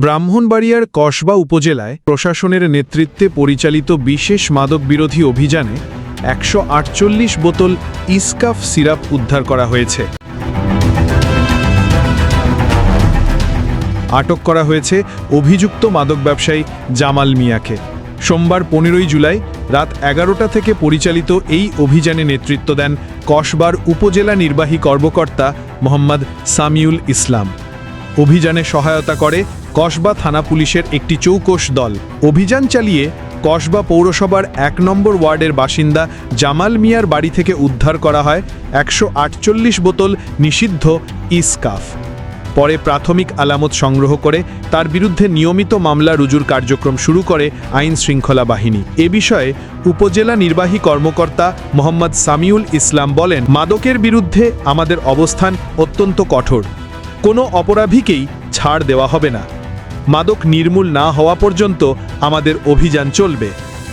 ব্রাহ্মণবাড়িয়ার কসবা উপজেলায় প্রশাসনের নেতৃত্বে পরিচালিত বিশেষ মাদক বিরোধী অভিযানে ১৪৮ বোতল ইসকাফ সিরাপ উদ্ধার করা হয়েছে। আটক করা হয়েছে অভিযুক্ত মাদক ব্যবসায়ী জামাল মিয়াকে। সোমবার ১৫ জুলাই রাত ১১টা থেকে পরিচালিত এই অভিযানে নেতৃত্ব দেন কসবার উপজেলা নির্বাহী কর্মকর্তা মোহাম্মদ সামিউল ইসলাম। অভিযানে সহায়তা করে কসবা থানা পুলিশের একটি চৌকস দল। অভিযান চালিয়ে কসবা পৌরসভার ১ নম্বর ওয়ার্ডের বাসিন্দা জামাল মিয়ার বাড়ি থেকে উদ্ধার করা হয় ১৪৮ বোতল নিষিদ্ধ ইসকাফ। পরে প্রাথমিক আলামত সংগ্রহ করে তার বিরুদ্ধে নিয়মিত মামলা রুজুর কার্যক্রম শুরু করে আইন শৃঙ্খলা বাহিনী। এ বিষয়ে উপজেলা নির্বাহী কর্মকর্তা মোহাম্মদ সামিউল ইসলাম বলেন, মাদকের বিরুদ্ধে আমাদের অবস্থান অত্যন্ত কঠোর। কোনো অপরাধীকেই ছাড় দেওয়া হবে না। মাদক নির্মূল না হওয়া পর্যন্ত আমাদের অভিযান চলবে।